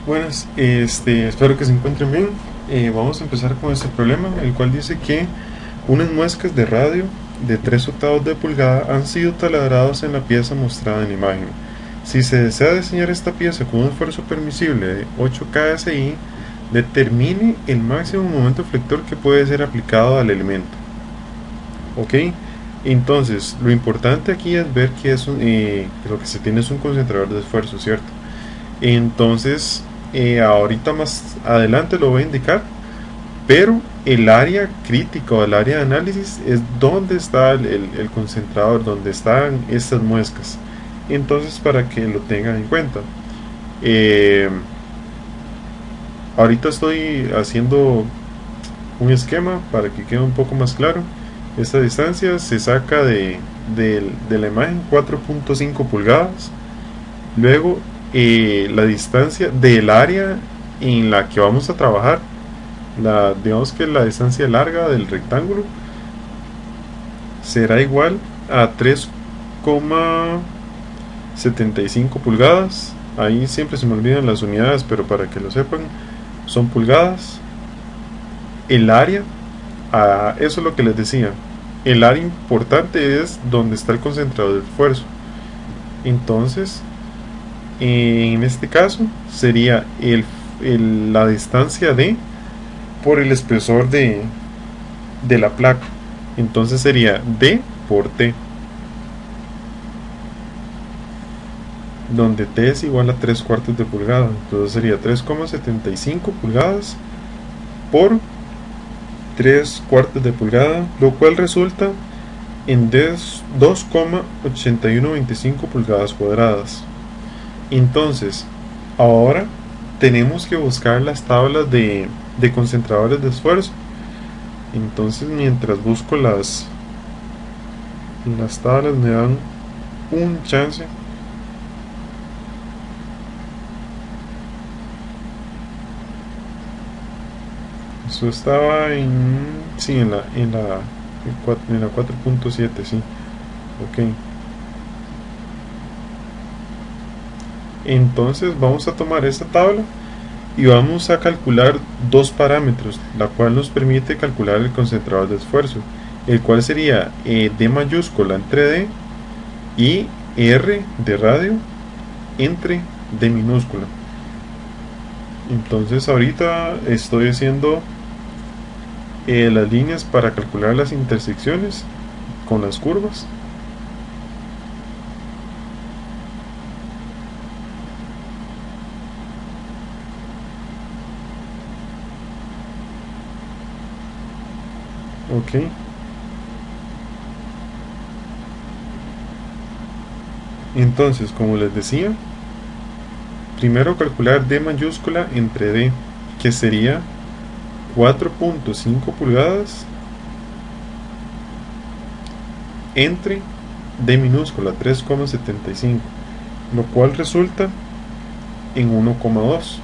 Buenas, espero que se encuentren bien. Vamos a empezar con este problema, el cual dice que unas muescas de radio de 3 octavos de pulgada han sido taladrados en la pieza mostrada en la imagen. Si se desea diseñar esta pieza con un esfuerzo permisible de 8 kSI, determine el máximo momento flector que puede ser aplicado al elemento. ¿Ok? Entonces, lo importante aquí es ver que que lo que se tiene es un concentrador de esfuerzo, ¿cierto? Entonces, ahorita más adelante lo voy a indicar, pero el área crítica o el área de análisis es donde está el concentrador, donde están estas muescas. Entonces, para que lo tengan en cuenta. Eh, Ahorita estoy haciendo un esquema para que quede un poco más claro. Esta distancia se saca de la imagen 4.5 pulgadas. Luego, la distancia del área en la que vamos a trabajar, digamos que la distancia larga del rectángulo será igual a 3,75 pulgadas. Ahí siempre se me olvidan las unidades, pero para que lo sepan, son pulgadas. El área, eso es lo que les decía. El área importante es donde está el concentrador de esfuerzo. Entonces, en este caso sería la distancia D por el espesor de la placa. Entonces sería D por T, donde T es igual a 3 cuartos de pulgada. Entonces sería 3,75 pulgadas por 3 cuartos de pulgada, lo cual resulta en 2,8125 pulgadas cuadradas. Entonces, ahora tenemos que buscar las tablas de concentradores de esfuerzo. Entonces, mientras busco las tablas, me dan un chance. Eso estaba sí, en la 4.7, sí. Ok. Entonces, vamos a tomar esta tabla y vamos a calcular dos parámetros, la cual nos permite calcular el concentrador de esfuerzo, el cual sería D mayúscula entre D y R de radio entre D minúscula. Entonces ahorita estoy haciendo las líneas para calcular las intersecciones con las curvas. Ok. Entonces, como les decía, primero calcular D mayúscula entre D, que sería 4.5 pulgadas entre D minúscula 3,75, lo cual resulta en 1,2.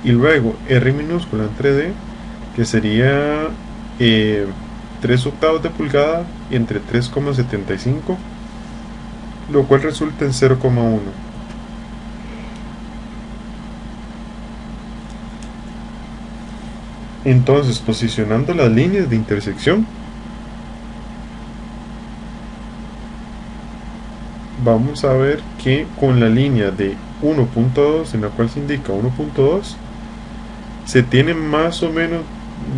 Y luego R minúscula entre D, que sería 3 octavos de pulgada entre 3,75, lo cual resulta en 0,1. Entonces, posicionando las líneas de intersección, vamos a ver que con la línea de 1.2, en la cual se indica 1.2, se tiene más o menos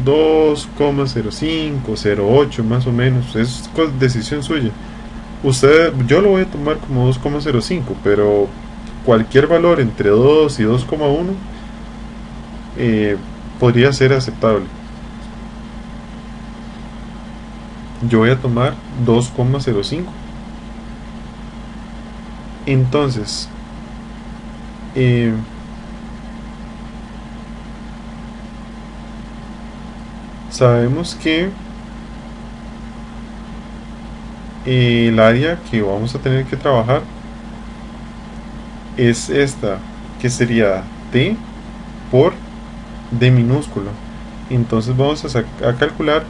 2,05, 0,8 más o menos. Es decisión suya. Yo lo voy a tomar como 2,05, pero cualquier valor entre 2 y 2,1 podría ser aceptable. Yo voy a tomar 2,05. Entonces, eh, sabemos que el área que vamos a tener que trabajar es esta, que sería T por D minúscula. Entonces vamos a calcular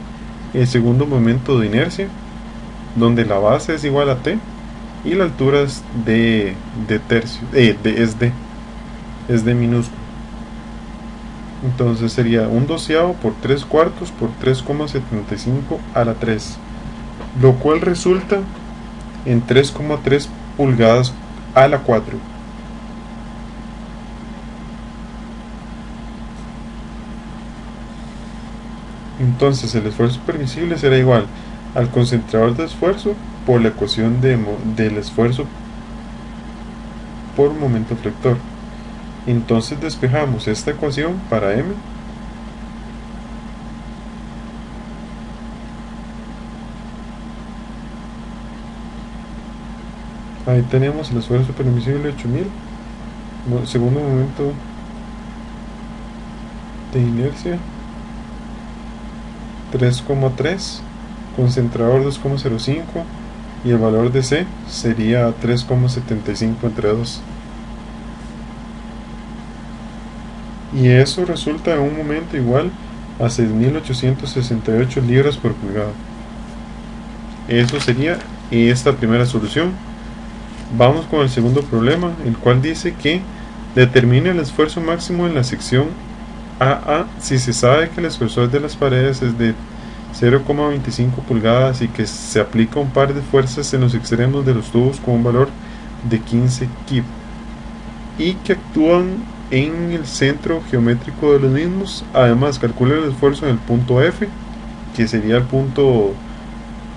el segundo momento de inercia, donde la base es igual a T y la altura es de tercio, es de minúsculo. Entonces sería un doceavo por 3 cuartos por 3,75 a la 3, lo cual resulta en 3,3 pulgadas a la 4. Entonces el esfuerzo permisible será igual al concentrador de esfuerzo por la ecuación del esfuerzo por momento flector. Entonces despejamos esta ecuación para M. Ahí tenemos el esfuerzo permisible 8000, segundo momento de inercia 3,3, concentrador 2,05 y el valor de C sería 3,75 entre 2. Y eso resulta en un momento igual a 6.868 libras por pulgada. Eso sería esta primera solución. Vamos con el segundo problema, el cual dice que determine el esfuerzo máximo en la sección AA si se sabe que el espesor de las paredes es de 0,25 pulgadas y que se aplica un par de fuerzas en los extremos de los tubos con un valor de 15 kip y que actúan en el centro geométrico de los mismos. Además, calcula el esfuerzo en el punto F, que sería el punto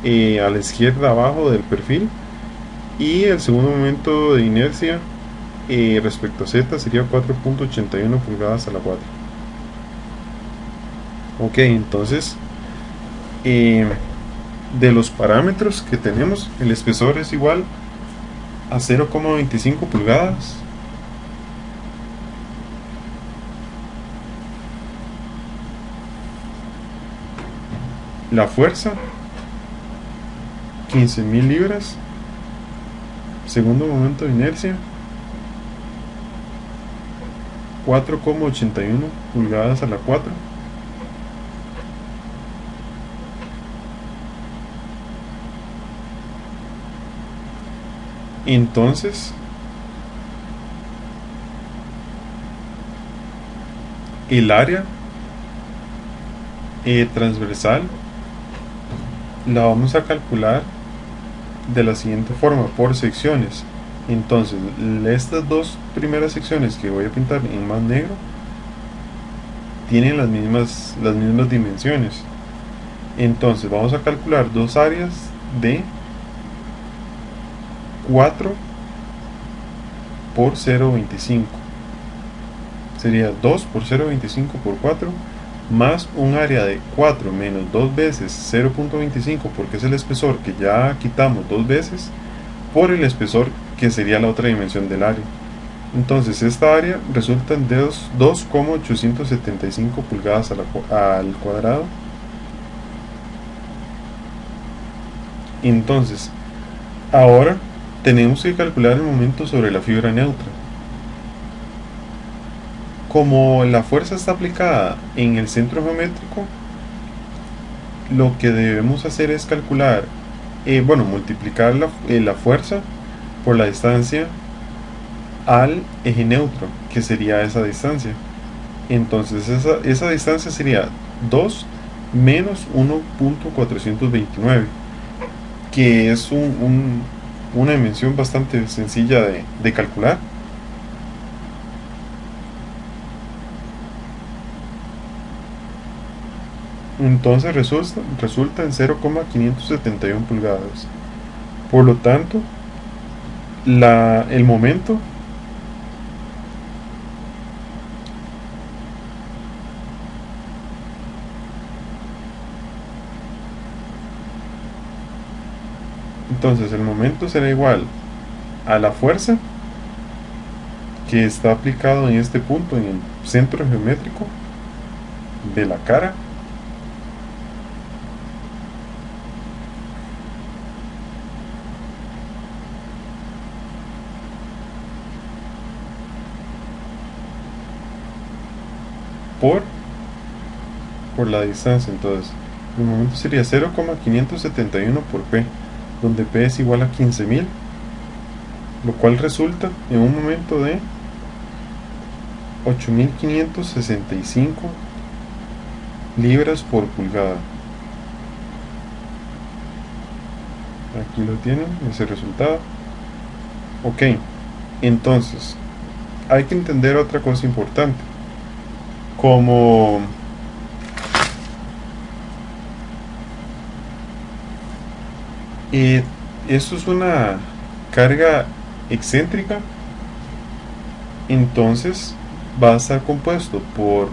a la izquierda abajo del perfil, y el segundo momento de inercia respecto a Z sería 4,81 pulgadas a la 4. Ok, entonces de los parámetros que tenemos, el espesor es igual a 0,25 pulgadas. La fuerza 15.000 libras. Segundo momento de inercia 4,81 pulgadas a la 4. Entonces el área transversal la vamos a calcular de la siguiente forma, por secciones. Entonces estas dos primeras secciones que voy a pintar en más negro tienen las mismas dimensiones. Entonces vamos a calcular dos áreas de 4 por 0,25. Sería 2 por 0,25 por 4, más un área de 4 menos 2 veces 0,25, porque es el espesor que ya quitamos 2 veces, por el espesor que sería la otra dimensión del área. Entonces esta área resulta en 2,875 pulgadas al cuadrado. Entonces ahora tenemos que calcular el momento sobre la fibra neutra. Como la fuerza está aplicada en el centro geométrico, lo que debemos hacer es calcular, multiplicar la fuerza por la distancia al eje neutro, que sería esa distancia. Entonces esa distancia sería 2 menos 1,429, que es una dimensión bastante sencilla de calcular. Entonces resulta en 0,571 pulgadas. Por lo tanto, el momento será igual a la fuerza que está aplicado en este punto, en el centro geométrico de la cara, por la distancia. Entonces el momento sería 0,571 por P, donde P es igual a 15.000 lo cual resulta en un momento de 8565 libras por pulgada. Aquí lo tienen, ese resultado. Ok, entonces hay que entender otra cosa importante. Como esto es una carga excéntrica, entonces va a estar compuesto por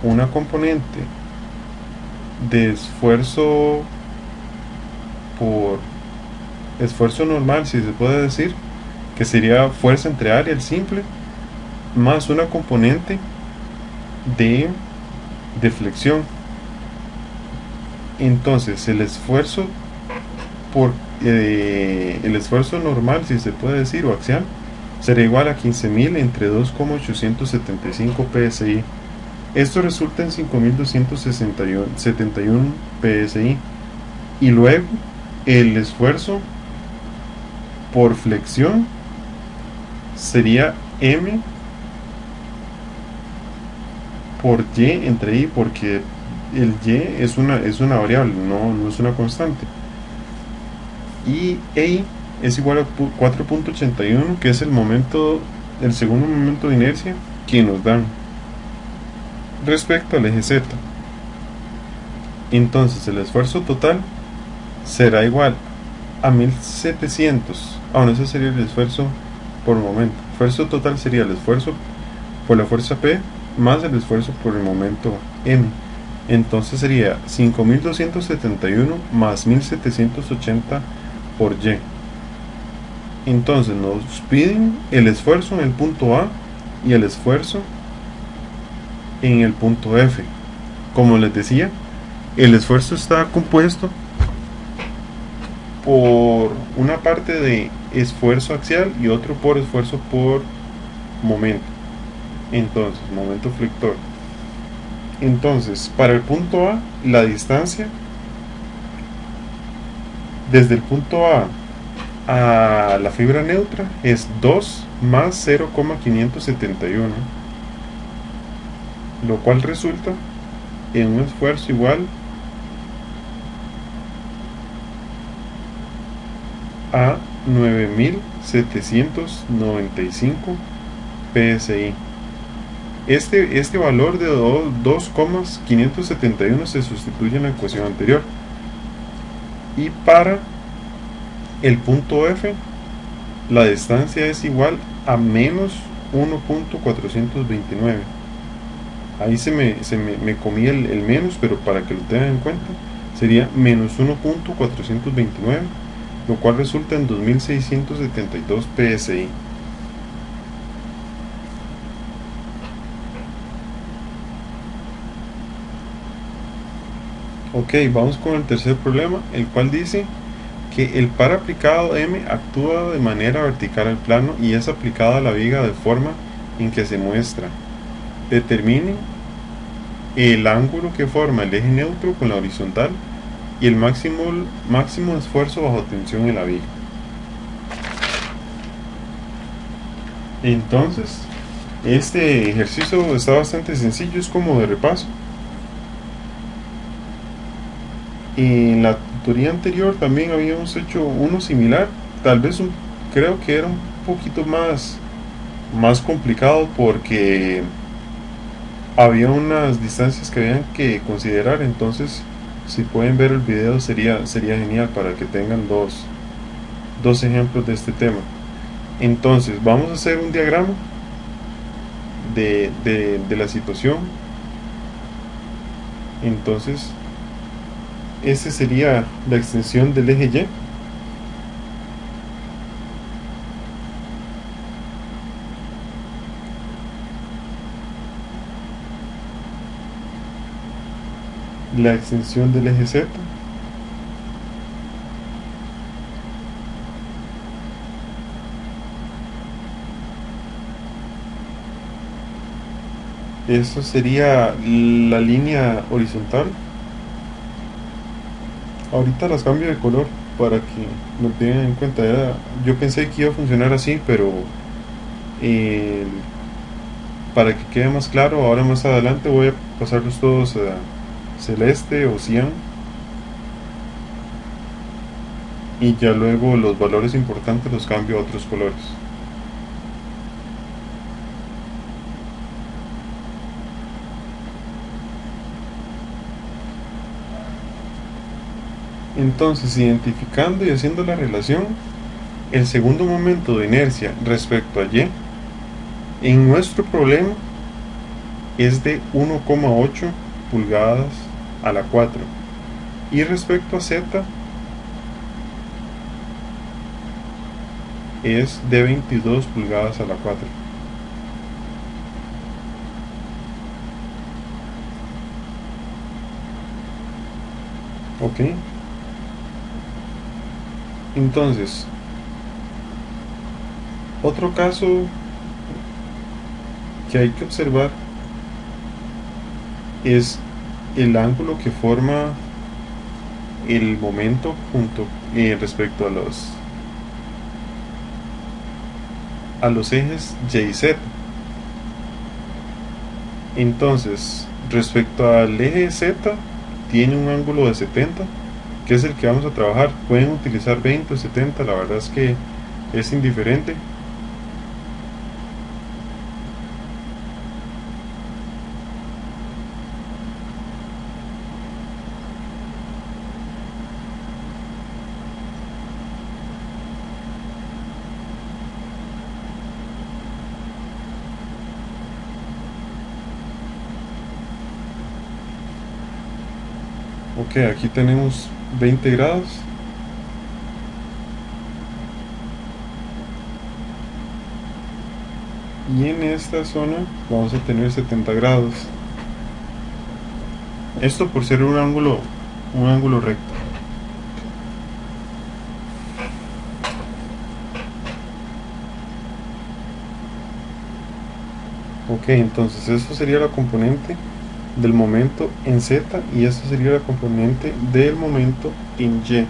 una componente de esfuerzo por esfuerzo normal, si se puede decir, que sería fuerza entre área, el simple, más una componente de deflexión. Entonces el esfuerzo normal, si se puede decir, o axial, será igual a 15.000 entre 2,875 psi. Esto resulta en 5.271 psi. Y luego el esfuerzo por flexión sería m por y entre i, porque el y es una variable, no es una constante. Y i es igual a 4.81, que es el segundo momento de inercia que nos dan respecto al eje z. Entonces el esfuerzo total será igual a 1700. No, ese sería el esfuerzo por momento. El esfuerzo total sería el esfuerzo por la fuerza P más el esfuerzo por el momento M. Entonces sería 5271 más 1780 por Y. Entonces nos piden el esfuerzo en el punto A y el esfuerzo en el punto F. Como les decía, el esfuerzo está compuesto por una parte de esfuerzo axial y otro por esfuerzo por momento. Entonces, momento flector. Entonces, para el punto A, la distancia desde el punto A a la fibra neutra es 2 más 0,571, lo cual resulta en un esfuerzo igual a 9.795 psi. Este valor de 2,571 se sustituye en la ecuación anterior. Y para el punto F, la distancia es igual a menos 1.429. Ahí me comí el menos, pero para que lo tengan en cuenta, sería menos 1.429, lo cual resulta en 2.672 psi. Ok, vamos con el tercer problema, el cual dice que el par aplicado M actúa de manera vertical al plano y es aplicado a la viga de forma en que se muestra. Determine el ángulo que forma el eje neutro con la horizontal y el máximo esfuerzo bajo tensión en la viga. Entonces, este ejercicio está bastante sencillo, es como de repaso. En la tutoría anterior también habíamos hecho uno similar, tal vez creo que era un poquito más complicado porque había unas distancias que habían que considerar. Entonces, si pueden ver el video sería genial para que tengan dos ejemplos de este tema. Entonces vamos a hacer un diagrama de la situación. Entonces ese sería la extensión del eje Y. La extensión del eje Z. Eso sería la línea horizontal. Ahorita las cambio de color. para que lo tengan en cuenta. Yo pensé que iba a funcionar así, pero eh, para que quede más claro, ahora más adelante voy a pasarlos todos a celeste o cian, y ya luego los valores importantes los cambio a otros colores. Entonces, identificando y haciendo la relación, el segundo momento de inercia respecto a y en nuestro problema es de 1,8 pulgadas a la 4, y respecto a z es de 22 pulgadas a la 4. Ok, entonces otro caso que hay que observar es el ángulo que forma el momento junto respecto a los ejes y y z. Entonces, respecto al eje z, tiene un ángulo de 70, que es el que vamos a trabajar. Pueden utilizar 20 o 70, la verdad es que es indiferente. Ok, aquí tenemos 20 grados. Y en esta zona vamos a tener 70 grados. Esto por ser un ángulo recto. Ok, entonces esto sería la componente del momento en Z, y esto sería la componente del momento en Y.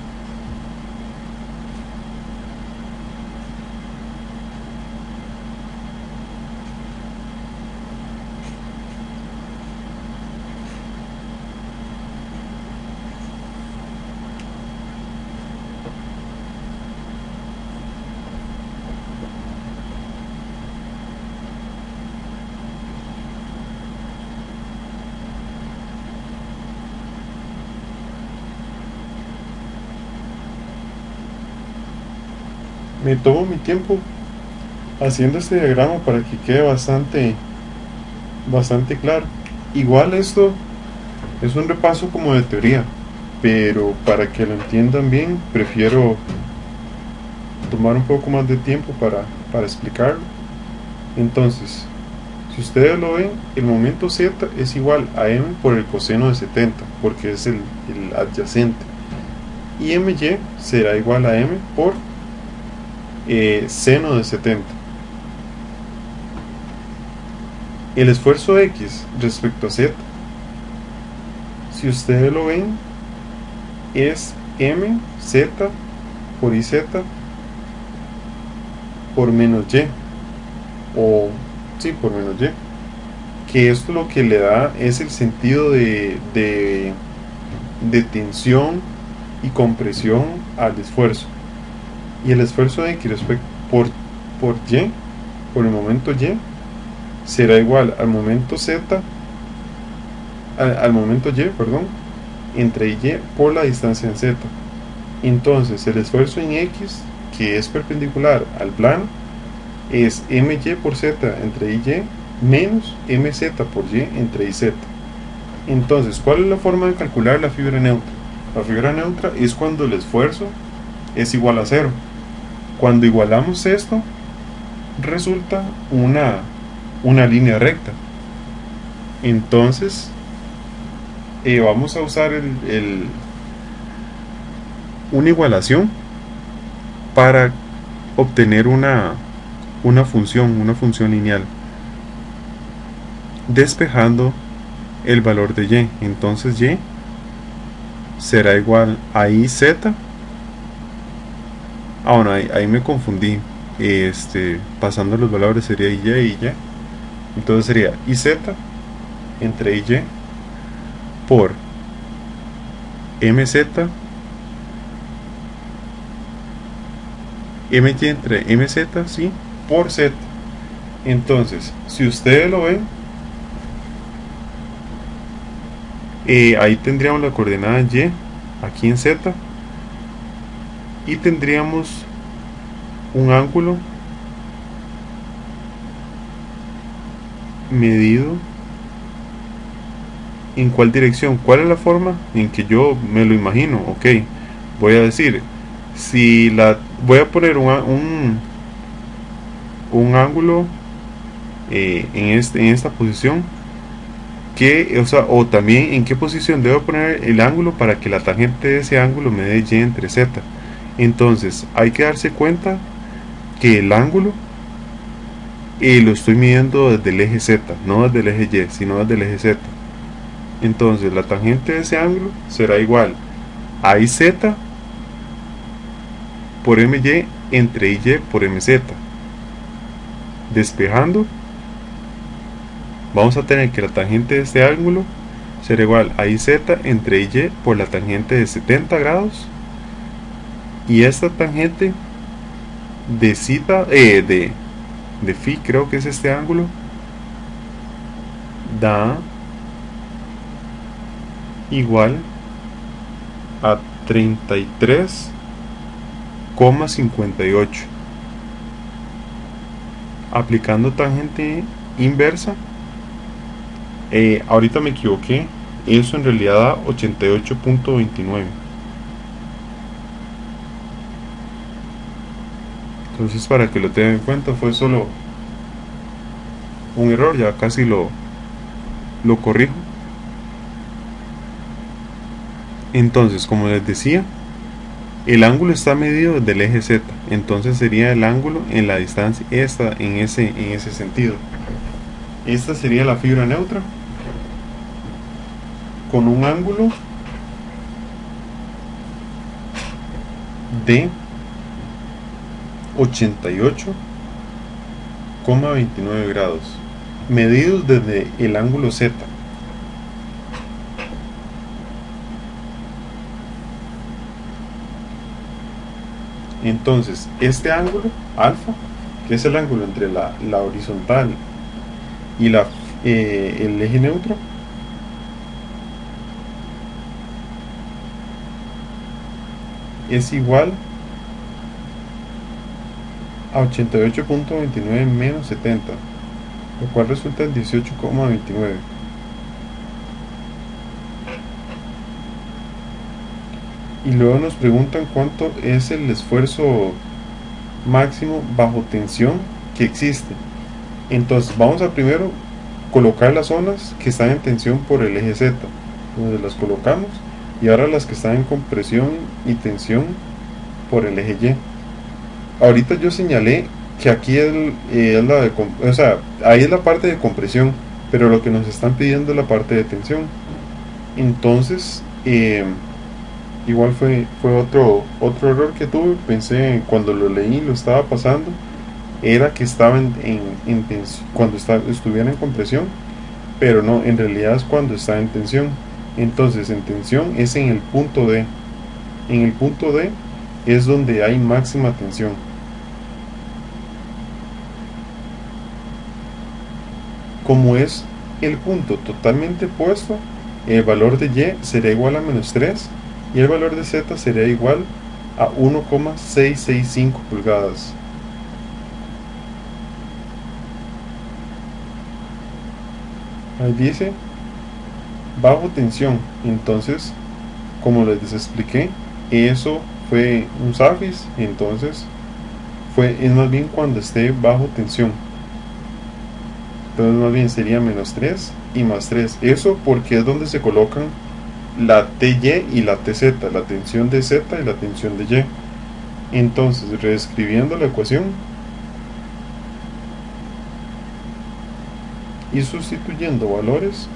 Me tomo mi tiempo haciendo este diagrama para que quede bastante claro. Igual esto es un repaso como de teoría, pero para que lo entiendan bien, prefiero tomar un poco más de tiempo para explicarlo. Entonces, si ustedes lo ven, el momento z es igual a m por el coseno de 70, porque es el adyacente. Y my será igual a m por seno de 70. El esfuerzo x respecto a z, si ustedes lo ven, es mz por iz por menos y, o sí, por menos y, que esto lo que le da es el sentido de tensión y compresión al esfuerzo. Y el esfuerzo de x por y, por el momento y, será igual al momento z, al momento y, perdón, entre y por la distancia en z. Entonces el esfuerzo en x, que es perpendicular al plano, es my por z entre y menos mz por y entre iz. Entonces, ¿cuál es la forma de calcular la fibra neutra? La fibra neutra es cuando el esfuerzo es igual a 0. Cuando igualamos esto, resulta una línea recta. Entonces, vamos a usar una igualación para obtener una función lineal, despejando el valor de y. Entonces y será igual a iz Ah, bueno, ahí me confundí. Pasando los valores sería y y y. Entonces sería IZ entre y por MZ, MY entre MZ, sí, por Z. Entonces, si ustedes lo ven, ahí tendríamos la coordenada Y aquí en Z y tendríamos un ángulo medido en cuál dirección, cuál es la forma en que yo me lo imagino. Ok, voy a decir, si la voy a poner un ángulo en esta posición, que, o sea, o también en qué posición debo poner el ángulo para que la tangente de ese ángulo me dé Y entre Z. Entonces hay que darse cuenta que el ángulo lo estoy midiendo desde el eje Z, no desde el eje Y, sino desde el eje Z. Entonces la tangente de ese ángulo será igual a IZ por MY entre IY por MZ. Despejando, vamos a tener que la tangente de este ángulo será igual a IZ entre IY por la tangente de 70 grados. Y esta tangente de cita, de phi, creo que es este ángulo, da igual a 33,58. Aplicando tangente inversa, ahorita me equivoqué, eso en realidad da 88,29. Entonces, para que lo tengan en cuenta, fue solo un error, ya casi lo corrijo. Entonces, como les decía, el ángulo está medido desde el eje Z, entonces sería el ángulo en la distancia esta en ese sentido. Esta sería la fibra neutra con un ángulo de 88,29 grados, medidos desde el ángulo Z. Entonces, este ángulo, alfa, que es el ángulo entre la horizontal y el eje neutro, es igual a 88,29 menos 70, lo cual resulta en 18,29. Y luego nos preguntan cuánto es el esfuerzo máximo bajo tensión que existe. Entonces vamos a primero colocar las zonas que están en tensión por el eje Z, donde las colocamos, y ahora las que están en compresión y tensión por el eje Y. Ahorita yo señalé que aquí es o sea, ahí es la parte de compresión, pero lo que nos están pidiendo es la parte de tensión. Entonces, igual fue otro error que tuve. Pensé, cuando lo leí, lo estaba pasando, era que estaba en tensión, cuando estuviera en compresión, pero no, en realidad es cuando está en tensión. Entonces, en tensión es en el punto D. En el punto D es donde hay máxima tensión. Como es el punto totalmente opuesto, el valor de Y será igual a -3 y el valor de Z sería igual a 1,665 pulgadas. Ahí dice bajo tensión. Entonces, como les expliqué, eso fue un SAFIS. Entonces es más bien cuando esté bajo tensión. Entonces más bien sería -3 y +3. Eso porque es donde se colocan la TY y la TZ, la tensión de Z y la tensión de Y. Entonces, reescribiendo la ecuación y sustituyendo valores,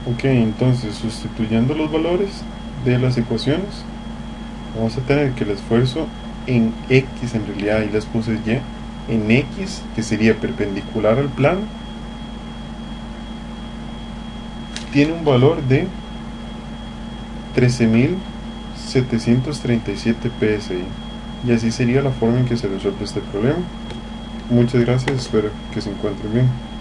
Ok, entonces sustituyendo los valores de las ecuaciones, vamos a tener que el esfuerzo en X, en realidad ahí les puse Y, en X, que sería perpendicular al plano, tiene un valor de 13.737 psi. Y así sería la forma en que se resuelve este problema. Muchas gracias, espero que se encuentren bien.